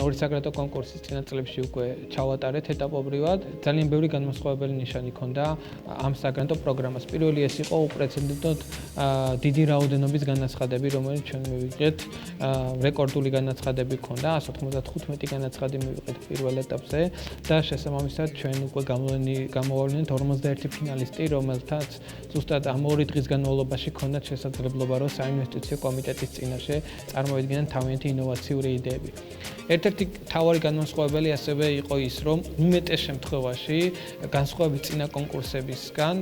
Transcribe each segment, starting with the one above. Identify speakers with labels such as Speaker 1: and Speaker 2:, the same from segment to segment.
Speaker 1: ორი საგრაფო კონკურსის წინა წლებში უკვე ჩავატარეთ ეტაპობრივად. ძალიან ბევრი განმასხვავებელი ნიშანი ჰქონდა ამ საგრანტო პროგრამას. პირველი ეს იყო უპრეცედენტოდ დიდი რაოდენობის განაცხადები, რომელიც ჩვენ მივიღეთ. რეკორდული განაცხადები ჰქონდა, 195 განაცხადი მივიღეთ პირველ ეტაპზე და შესაბამისად ჩვენ უკვე გამოავლენეთ 51 ფინალისტი, რომელთაც ზუსტად ამ 2 დღის განმავლობაში ჰქონდათ შესაძლებლობა, რომ საინვესტიციო კომიტეტის წინაშე წარმოვიდგინონ თავიანთი ინოვაციური იდეები. ერთ-ერთი მთავარი განმასხვავებელი ასევე იყო ის, რომ უმეტეს შემთხვევაში განსხვავებით წინა კონკურსებისგან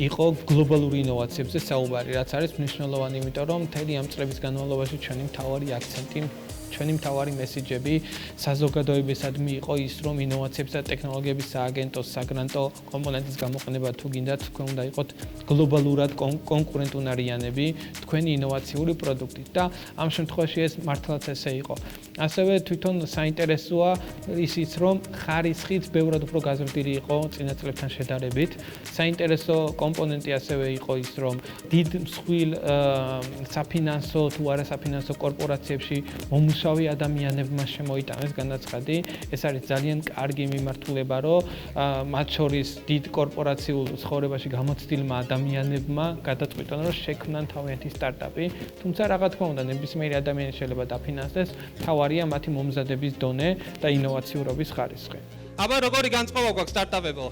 Speaker 1: იყო გლობალური ინოვაციებზე საუბარი, რაც არის მნიშვნელოვანი, იმიტომ რომ მთელი ამ წლების განმავლობაში ჩვენი მთავარი აქცენტი ჩვენი მთავარი მესიჯები საზოგადოებისადმი იყო ის, რომ ინოვაციების და ტექნოლოგიების სააგენტოს საგრანტო კომპონენტის გამოყენება თუ გინდათ, თქვენ უნდა იყოთ გლობალურად კონკურენტუნარიანები თქვენი ინოვაციური პროდუქტით და ამ შემთხვევაში ეს მართლაც ესე იყო. ასევე თვითონ საინტერესოა ისიც, რომ ხარისხიც ბევრად უფრო გაზრდილი იყო წინა წლებთან შედარებით. საინტერესო კომპონენტი ასევე იყო ის, რომ დიდ მსხვილ საფინანსო თუ არასაფინანსო კორპორაციებში მომუშავე ადამიანებმა შემოიტანეს განაცხადი. ეს არის ძალიან კარგი მიმართულება, რომ მათ შორის დიდ კორპორაციულ ცხოვრებაში გამოცდილმა ადამიანებმა გადაწყვიტონ, რომ შექმნან თავიანთი სტარტაპი. თუმცა რა თქმა უნდა, ნებისმიერი ადამიანი შეიძლება დაფინანსდეს, თავარია მათი მომზადების დონე და ინოვაციურობის ხარისხი. აბა როგორი განწყობა გვაქვს სტარტაპებო?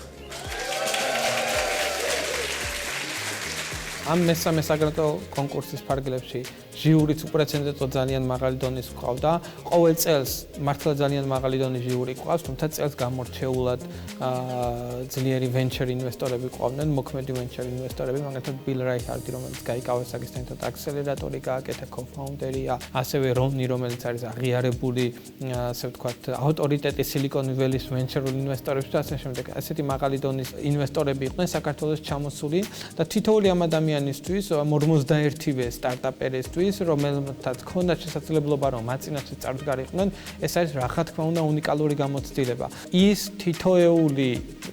Speaker 1: ამ მესამე საგრაფო კონკურსის ფარგლებში ჟიურიც უპრეცედენტოდ ძალიან მაღალი დონის გვყავდა. ყოველ წელს მართლა ძალიან მაღალი დონის ჟიური გვყავს, თუმცა წელს გამორჩეულად ძლიერი venture ინვესტორები გვყავდნენ, მოქმედი venture ინვესტორები, მაგალითად Bill Reichardt, რომელიც გაიკავასაკისთან აკსელერატორი გააკეთა, co-founder-ია, ასევე Ronnie, რომელიც არის აღიარებული, ასე ვთქვათ, ავტორიტეტი Silicon Valley-ის venture ინვესტორებში და ასე შემდეგ. ასეთი მაღალი დონის ინვესტორები იყვნენ საქართველოს ჩამოსული და თითოეული ამ ადამიანისთვის 51-ვე სტარტაპერისთვის, რომელთაც ჰქონდა შესაძლებლობა, რომ მაწინააღმდეგე წარდგარიყვნენ, ეს არის რა თქმა უნდა უნიკალური გამოცდილება. ის თითოეული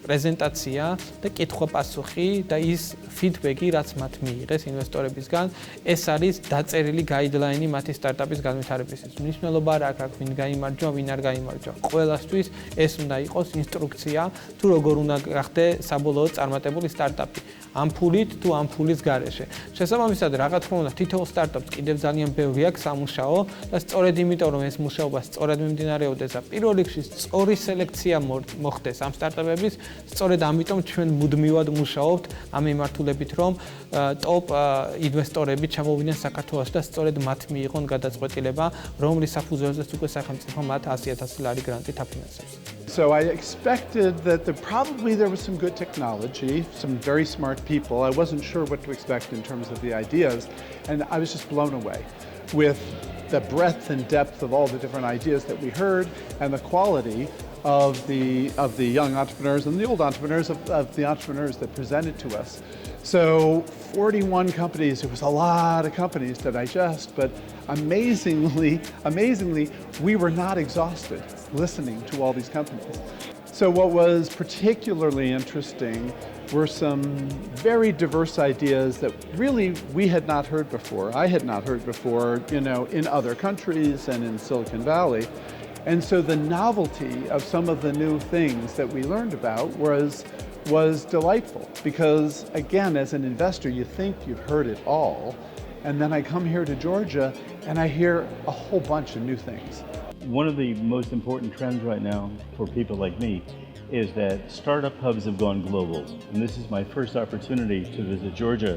Speaker 1: პრეზენტაცია და კითხვა-პასუხი და ის ფიდბექი, რაც მათ მიიღეს ინვესტორებისგან, ეს არის დაწერილი გაიდლაინი მათი სტარტაპის განვითარებისთვის. მნიშვნელობა არ აქვს, ვინ გაიმარჯვა, ვინ არ გაიმარჯვა. ყველასთვის ეს უნდა იყოს ინსტრუქცია, თუ როგორ უნდა გახდე საბოლოოდ წარმატებული სტარტაპი. ამ ფულით თუ ამ ფულის გარეშე. შესაბამისად, რა თქმა უნდა, თითოეულ სტარტაპს კიდევ ძალიან ბევრი აქვს სამუშაო და სწორედ იმიტომ, რომ ეს მუშაობა სწორად მიმდინარეობდეს და პირველ რიგში სწორი სელექცია მოხდეს ამ სტარტაპების, სწორედ ამიტომ ჩვენ მუდმივად მუშაობთ ამ მიმართულებით, რომ ტოპ ინვესტორები ჩამოვიდნენ საქართველოში და სწორედ მათ მიიღონ გადაწყვეტილება, რომლის საფუძველზეც უკვე სახელმწიფო მათ 100,000 ლარი გრანტით აფინანსებს.
Speaker 2: So I expected that probably there was some good technology, some very smart people. I wasn't sure what to expect in terms of the ideas, and I was just blown away with the breadth and depth of all the different ideas that we heard and the quality of the young entrepreneurs and the old entrepreneurs of the entrepreneurs that presented to us. So 41 companies, it was a lot of companies to digest, but amazingly, we were not exhausted listening to all these companies. So what was particularly interesting were some very diverse ideas that really we had not heard before. I had not heard before, in other countries and in Silicon Valley. And so the novelty of some of the new things that we learned about was delightful because, again, as an investor, you think you've heard it all. And then I come here to Georgia and I hear a whole bunch of new things.
Speaker 3: One of the most important trends right now for people like me is that startup hubs have gone global. And this is my first opportunity to visit Georgia.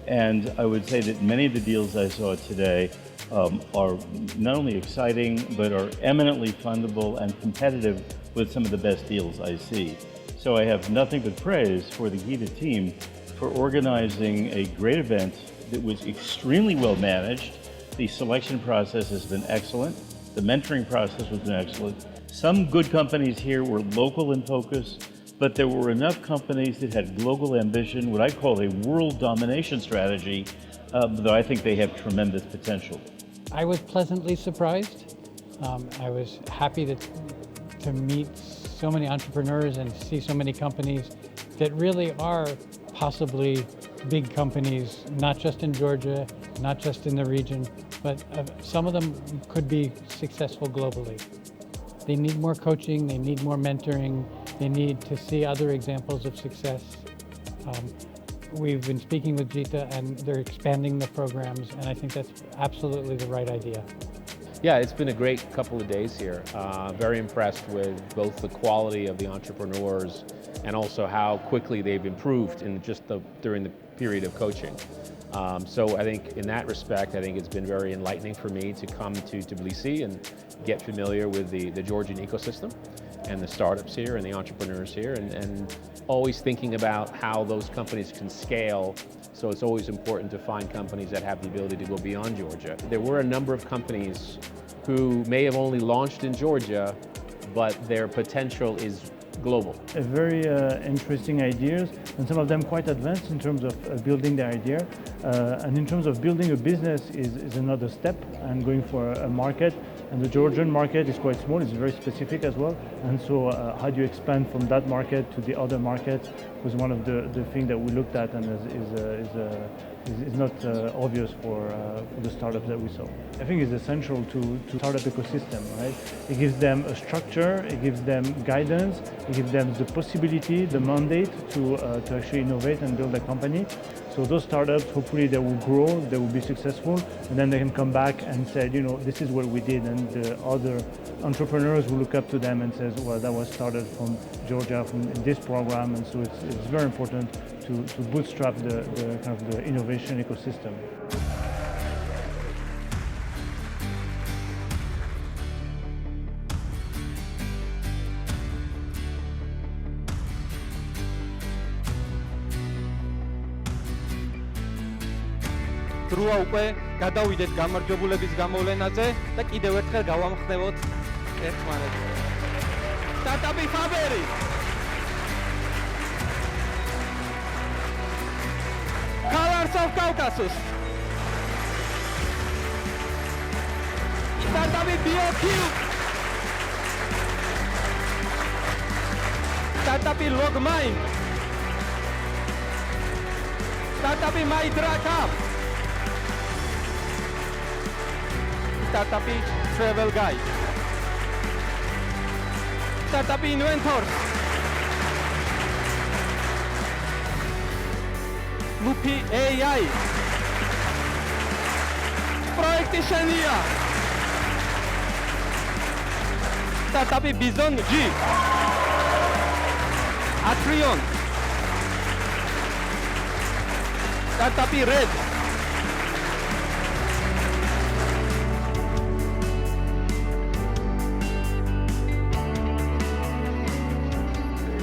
Speaker 3: And I would say that many of the deals I saw today are not only exciting, but are eminently fundable and competitive with some of the best deals I see. So I have nothing but praise for the Gita team for organizing a great event that was extremely well managed. The selection process has been excellent. The mentoring process has been excellent. Some good companies here were local in focus, but there were enough companies that had global ambition, what I call a world domination strategy, that I think they have tremendous potential.
Speaker 4: I was pleasantly surprised. I was happy to meet so many entrepreneurs and see so many companies that really are possibly big companies, not just in Georgia, not just in the region, but some of them could be successful globally. They need more coaching, they need more mentoring, they need to see other examples of success. We've been speaking with Gita and they're expanding the programs, and I think that's absolutely the right idea.
Speaker 5: Yeah, it's been a great couple of days here. Very impressed with both the quality of the entrepreneurs and also how quickly they've improved in during the period of coaching. So I think in that respect, I think it's been very enlightening for me to come to Tbilisi and get familiar with the Georgian ecosystem and the startups here and the entrepreneurs here, and always thinking about how those companies can scale. So it's always important to find companies that have the ability to go beyond Georgia. There were a number of companies who may have only launched in Georgia, but their potential is global.
Speaker 3: Very interesting ideas, and some of them quite advanced in terms of building the idea. And in terms of building a business is another step, and going for a market. And the Georgian market is quite small, it's very specific as well. And so how do you expand from that market to the other markets was one of the things that we looked at, and is not obvious for the startups that we saw. I think it's essential to startup ecosystem, right? It gives them a structure, it gives them guidance, it gives them the possibility, the mandate to actually innovate and build a company. So those startups, hopefully they will grow, they will be successful, and then they can come back and say, you know, this is what we did, and the other entrepreneurs will look up to them and says, well, that was started from Georgia, from this program, and so it's very important to bootstrap the kind of the innovation ecosystem.
Speaker 6: დროა უკვე გადავიდეთ გამარჯვებულების გამოვლენაზე და კიდევ ერთხელ გავამხნევოთ ერთმანეთს. სტარტაპი ფაბერი. Colors of Caucasus. Startup BioQ. Startup Logmind. Startup MyDraCup. Startup Travel Guide. Startup Inventors. Lupi AI. Project Shania. Startup Bison G. Atrion. Startup Red.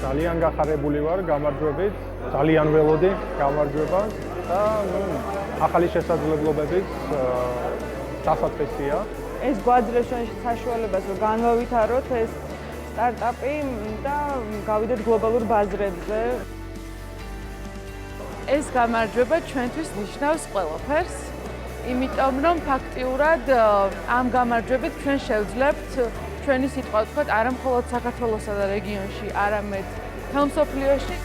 Speaker 7: ძალიან გახარებული ვარ გამარჯვებით, ძალიან ველოდი გამარჯვება და ახალი შესაძლებლობების დასაწყისია.
Speaker 8: ეს გვაძლევს საშუალებას, რომ განვავითაროთ ეს სტარტაპი და გავიდეთ გლობალურ ბაზრებზე. ეს გამარჯვება ჩვენთვის ნიშნავს ყველაფერს, იმიტომ რომ ფაქტიურად ამ გამარჯვებით ჩვენ შევძლებთ ჩვენი სიტყვა ვთქვათ არა მხოლოდ საქართველოსა და რეგიონში, არამედ მთელ მსოფლიოში.